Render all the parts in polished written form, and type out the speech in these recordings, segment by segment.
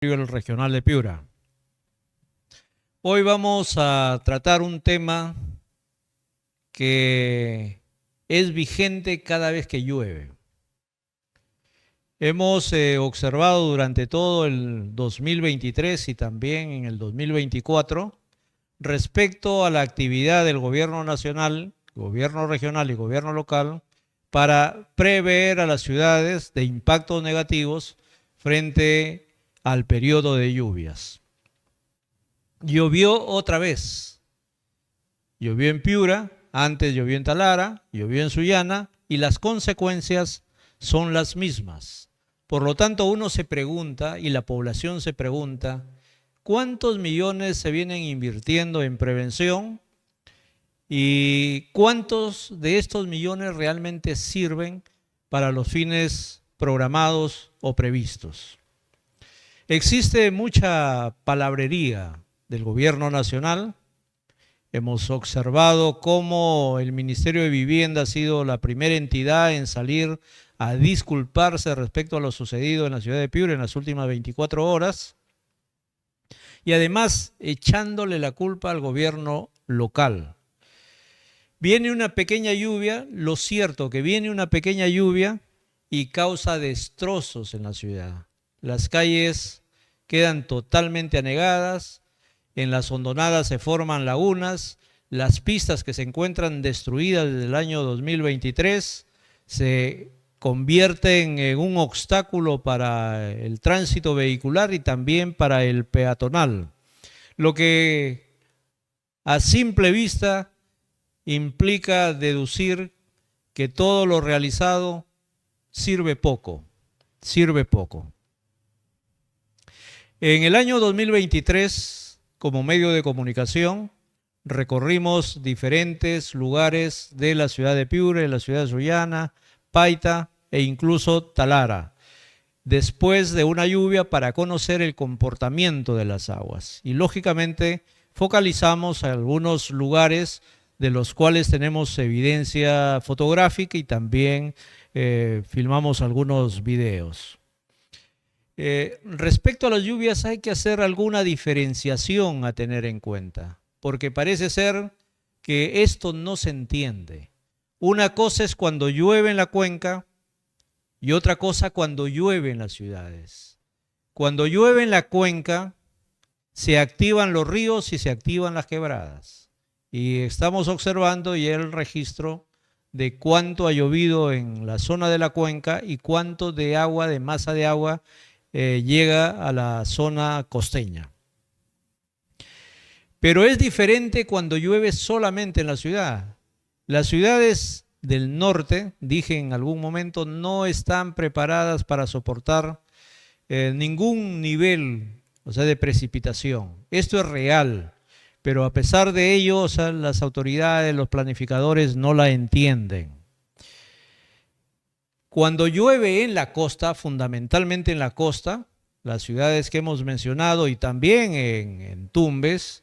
El Regional de Piura. Hoy vamos a tratar un tema que es vigente cada vez que llueve. Hemos observado durante todo el 2023 y también en el 2024 respecto a la actividad del gobierno nacional, gobierno regional y gobierno local para prever a las ciudades de impactos negativos frente al periodo de lluvias. Llovió otra vez. Llovió en Piura, antes llovió en Talara, llovió en Sullana y las consecuencias son las mismas. Por lo tanto, uno se pregunta y la población se pregunta, ¿cuántos millones se vienen invirtiendo en prevención? ¿Y cuántos de estos millones realmente sirven para los fines programados o previstos? Existe mucha palabrería del gobierno nacional. Hemos observado cómo el Ministerio de Vivienda ha sido la primera entidad en salir a disculparse respecto a lo sucedido en la ciudad de Piura en las últimas 24 horas y además echándole la culpa al gobierno local. Viene una pequeña lluvia, lo cierto que viene una pequeña lluvia y causa destrozos en la ciudad. Las calles quedan totalmente anegadas, en las hondonadas se forman lagunas, las pistas que se encuentran destruidas desde el año 2023 se convierten en un obstáculo para el tránsito vehicular y también para el peatonal, lo que a simple vista implica deducir que todo lo realizado sirve poco. En el año 2023, como medio de comunicación, recorrimos diferentes lugares de la ciudad de Piura, de la ciudad de Sullana, Paita e incluso Talara, después de una lluvia para conocer el comportamiento de las aguas. Y lógicamente focalizamos algunos lugares de los cuales tenemos evidencia fotográfica y también filmamos algunos videos. Respecto a las lluvias hay que hacer alguna diferenciación a tener en cuenta, porque parece ser que esto no se entiende. Una cosa es cuando llueve en la cuenca y otra cosa cuando llueve en las ciudades. Cuando llueve en la cuenca se activan los ríos y se activan las quebradas. Y estamos observando ya el registro de cuánto ha llovido en la zona de la cuenca y cuánto de agua, de masa de agua, llega a la zona costeña. Pero es diferente cuando llueve solamente en la ciudad. Las ciudades del norte, dije en algún momento, no están preparadas para soportar ningún nivel, o sea, de precipitación. Esto es real, pero a pesar de ello, o sea, las autoridades, los planificadores no la entienden. Cuando llueve en la costa, fundamentalmente en la costa, las ciudades que hemos mencionado y también en Tumbes,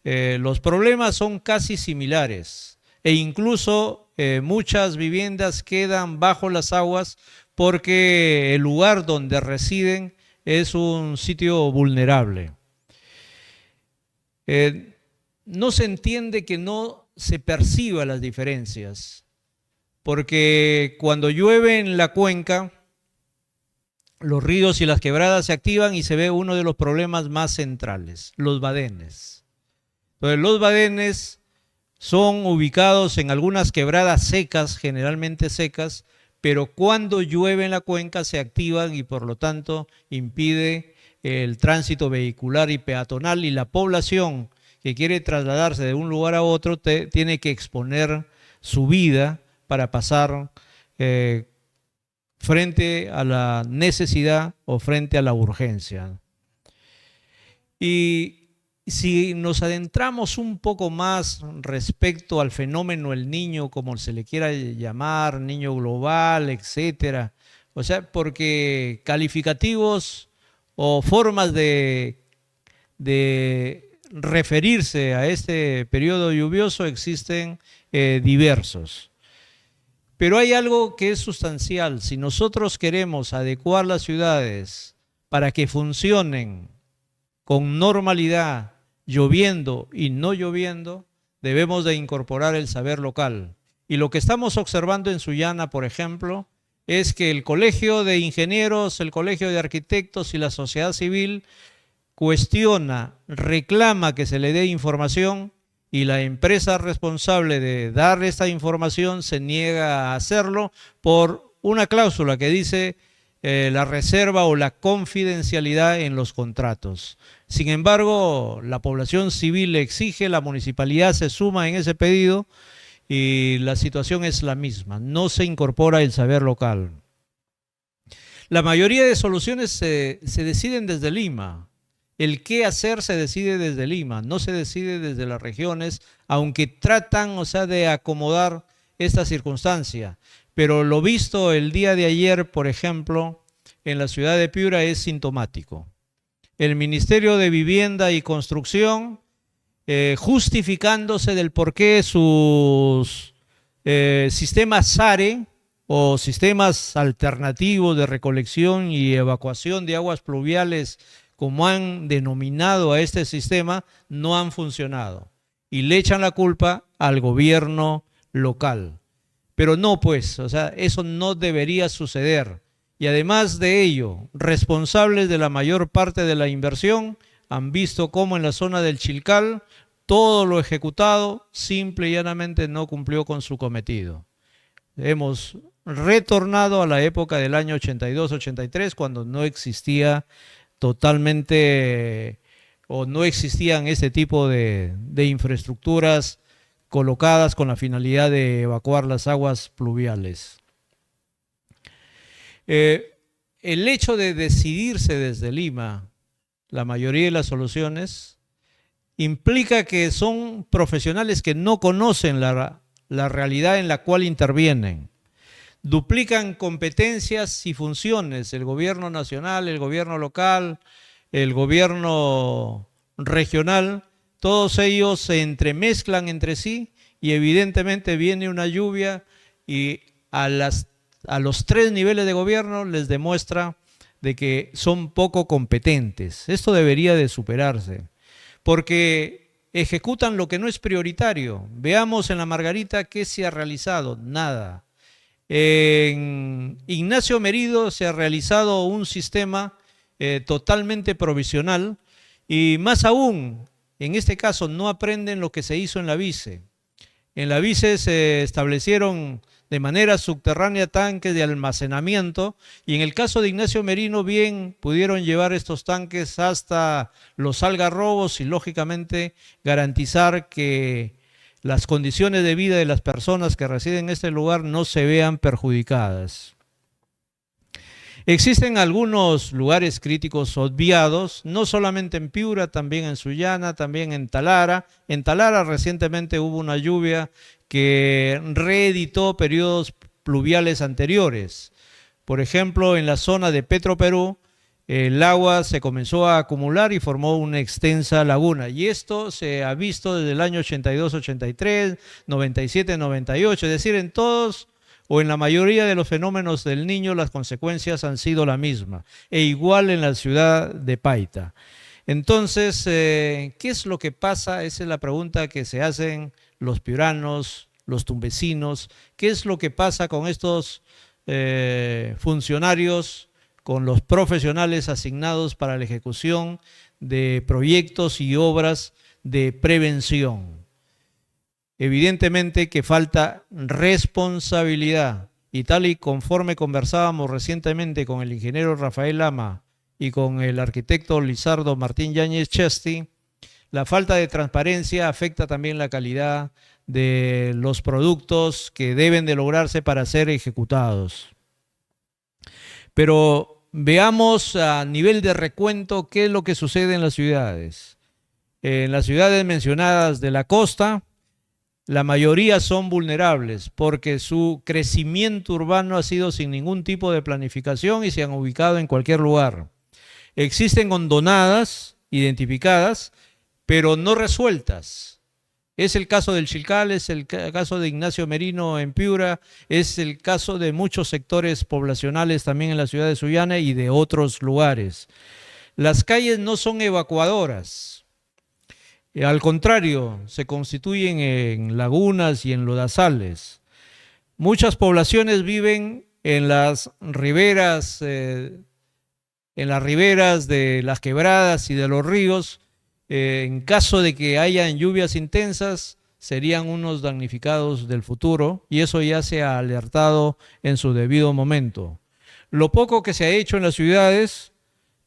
los problemas son casi similares e incluso muchas viviendas quedan bajo las aguas porque el lugar donde residen es un sitio vulnerable. No se entiende que no se perciban las diferencias, porque cuando llueve en la cuenca, los ríos y las quebradas se activan y se ve uno de los problemas más centrales, los badenes. Entonces, los badenes son ubicados en algunas quebradas secas, generalmente secas, pero cuando llueve en la cuenca se activan y por lo tanto impide el tránsito vehicular y peatonal y la población que quiere trasladarse de un lugar a otro tiene que exponer su vida para pasar frente a la necesidad o frente a la urgencia. Y si nos adentramos un poco más respecto al fenómeno El Niño, como se le quiera llamar, niño global, etcétera, o sea, porque calificativos o formas de referirse a este periodo lluvioso existen diversos. Pero hay algo que es sustancial. Si nosotros queremos adecuar las ciudades para que funcionen con normalidad, lloviendo y no lloviendo, debemos de incorporar el saber local. Y lo que estamos observando en Sullana, por ejemplo, es que el Colegio de Ingenieros, el Colegio de Arquitectos y la sociedad civil cuestiona, reclama que se le dé información y la empresa responsable de dar esta información se niega a hacerlo por una cláusula que dice la reserva o la confidencialidad en los contratos. Sin embargo, la población civil le exige, la municipalidad se suma en ese pedido y la situación es la misma, no se incorpora el saber local. La mayoría de soluciones se deciden desde Lima. El qué hacer se decide desde Lima, no se decide desde las regiones, aunque tratan, de acomodar esta circunstancia. Pero lo visto el día de ayer, por ejemplo, en la ciudad de Piura es sintomático. El Ministerio de Vivienda y Construcción, justificándose del por qué sus sistemas SARE o sistemas alternativos de recolección y evacuación de aguas pluviales, como han denominado a este sistema, no han funcionado. Y le echan la culpa al gobierno local. Pero no, pues, eso no debería suceder. Y además de ello, responsables de la mayor parte de la inversión han visto cómo en la zona del Chilcal todo lo ejecutado simple y llanamente no cumplió con su cometido. Hemos retornado a la época del año 82-83, cuando no existía totalmente o no existían este tipo de infraestructuras colocadas con la finalidad de evacuar las aguas pluviales. El hecho de decidirse desde Lima la mayoría de las soluciones implica que son profesionales que no conocen la realidad en la cual intervienen. Duplican competencias y funciones, el gobierno nacional, el gobierno local, el gobierno regional, todos ellos se entremezclan entre sí y evidentemente viene una lluvia y a los tres niveles de gobierno les demuestra de que son poco competentes. Esto debería de superarse, porque ejecutan lo que no es prioritario. Veamos en la Margarita qué se ha realizado, nada. En Ignacio Merido se ha realizado un sistema totalmente provisional y más aún, en este caso no aprenden lo que se hizo en la Vice. En la Vice se establecieron de manera subterránea tanques de almacenamiento y en el caso de Ignacio Merino bien pudieron llevar estos tanques hasta los algarrobos y lógicamente garantizar que las condiciones de vida de las personas que residen en este lugar no se vean perjudicadas. Existen algunos lugares críticos obviados, no solamente en Piura, también en Sullana, también en Talara. En Talara recientemente hubo una lluvia que reeditó periodos pluviales anteriores. Por ejemplo, en la zona de Petroperú, el agua se comenzó a acumular y formó una extensa laguna. Y esto se ha visto desde el año 82-83, 97-98, es decir, en todos o en la mayoría de los fenómenos del Niño las consecuencias han sido la misma. E igual en la ciudad de Paita. Entonces, ¿qué es lo que pasa? Esa es la pregunta que se hacen los piuranos, los tumbesinos. ¿Qué es lo que pasa con estos funcionarios, con los profesionales asignados para la ejecución de proyectos y obras de prevención? Evidentemente que falta responsabilidad y tal y conforme conversábamos recientemente con el ingeniero Rafael Lama y con el arquitecto Lizardo Martín Yáñez Chesti, la falta de transparencia afecta también la calidad de los productos que deben de lograrse para ser ejecutados. Pero veamos a nivel de recuento qué es lo que sucede en las ciudades. En las ciudades mencionadas de la costa, la mayoría son vulnerables porque su crecimiento urbano ha sido sin ningún tipo de planificación y se han ubicado en cualquier lugar. Existen hondonadas identificadas, pero no resueltas. Es el caso del Chilcal, es el caso de Ignacio Merino en Piura, es el caso de muchos sectores poblacionales también en la ciudad de Sullana y de otros lugares. Las calles no son evacuadoras, al contrario, se constituyen en lagunas y en lodazales. Muchas poblaciones viven en las riberas de las quebradas y de los ríos. En caso de que hayan lluvias intensas, serían unos damnificados del futuro, y eso ya se ha alertado en su debido momento. Lo poco que se ha hecho en las ciudades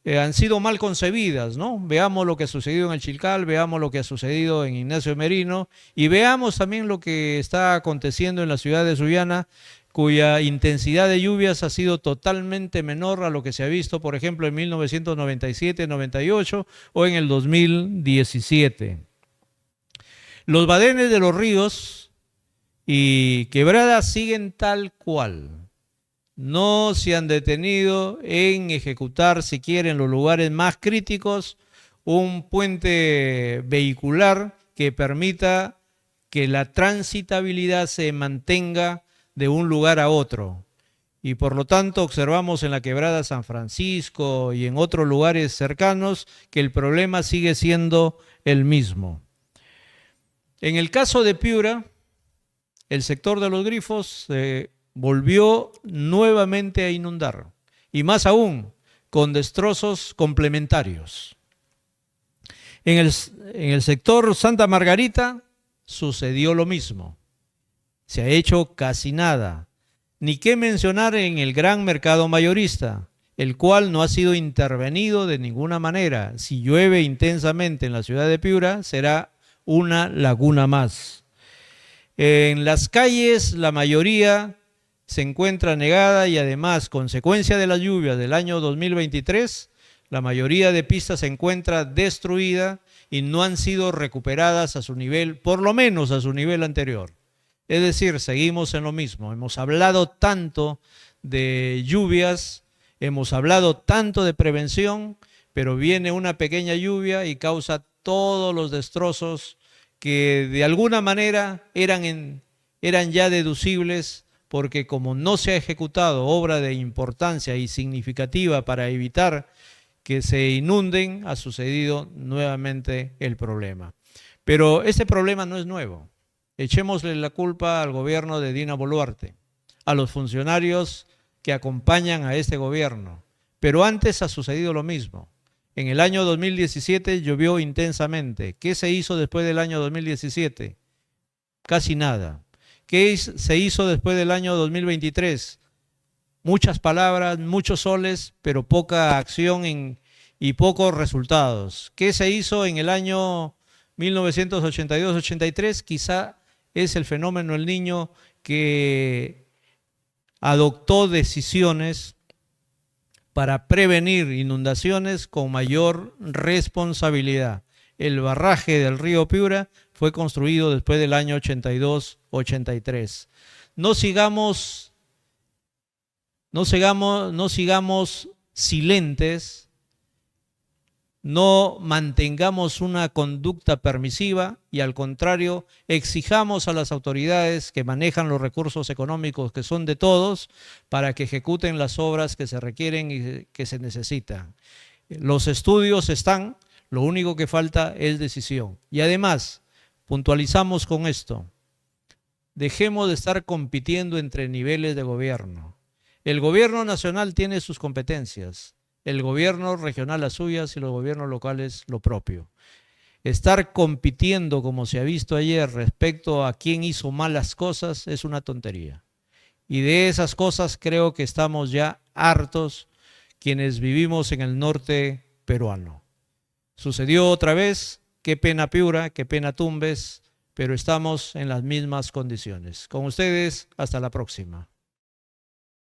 han sido mal concebidas, ¿no? Veamos lo que ha sucedido en el Chilcal, veamos lo que ha sucedido en Ignacio Merino y veamos también lo que está aconteciendo en la ciudad de Sullana, cuya intensidad de lluvias ha sido totalmente menor a lo que se ha visto, por ejemplo, en 1997-98 o en el 2017. Los badenes de los ríos y quebradas siguen tal cual. No se han detenido en ejecutar, siquiera en los lugares más críticos, un puente vehicular que permita que la transitabilidad se mantenga de un lugar a otro. Y por lo tanto observamos en la quebrada San Francisco y en otros lugares cercanos que el problema sigue siendo el mismo. En el caso de Piura, el sector de los grifos volvió nuevamente a inundar, y más aún con destrozos complementarios. En el sector Santa Margarita sucedió lo mismo. Se ha hecho casi nada. Ni qué mencionar en el gran mercado mayorista, el cual no ha sido intervenido de ninguna manera. Si llueve intensamente en la ciudad de Piura, será una laguna más. En las calles, la mayoría se encuentra negada y además, consecuencia de las lluvias del año 2023, la mayoría de pistas se encuentra destruida y no han sido recuperadas a su nivel, por lo menos a su nivel anterior. Es decir, seguimos en lo mismo. Hemos hablado tanto de lluvias, hemos hablado tanto de prevención, pero viene una pequeña lluvia y causa todos los destrozos que de alguna manera eran ya deducibles, porque como no se ha ejecutado obra de importancia y significativa para evitar que se inunden, ha sucedido nuevamente el problema. Pero este problema no es nuevo. Echémosle la culpa al gobierno de Dina Boluarte, a los funcionarios que acompañan a este gobierno. Pero antes ha sucedido lo mismo. En el año 2017 llovió intensamente. ¿Qué se hizo después del año 2017? Casi nada. ¿Qué se hizo después del año 2023? Muchas palabras, muchos soles, pero poca acción y pocos resultados. ¿Qué se hizo en el año 1982-83? Quizá es el fenómeno El Niño que adoptó decisiones para prevenir inundaciones con mayor responsabilidad. El barraje del río Piura fue construido después del año 82-83. No sigamos silentes, no mantengamos una conducta permisiva y al contrario, exijamos a las autoridades que manejan los recursos económicos que son de todos para que ejecuten las obras que se requieren y que se necesitan. Los estudios están, lo único que falta es decisión. Y además, puntualizamos con esto, dejemos de estar compitiendo entre niveles de gobierno. El gobierno nacional tiene sus competencias, el gobierno regional las suyas y los gobiernos locales lo propio. Estar compitiendo, como se ha visto ayer, respecto a quién hizo malas cosas es una tontería. Y de esas cosas creo que estamos ya hartos quienes vivimos en el norte peruano. Sucedió otra vez, qué pena Piura, qué pena Tumbes, pero estamos en las mismas condiciones. Con ustedes, hasta la próxima.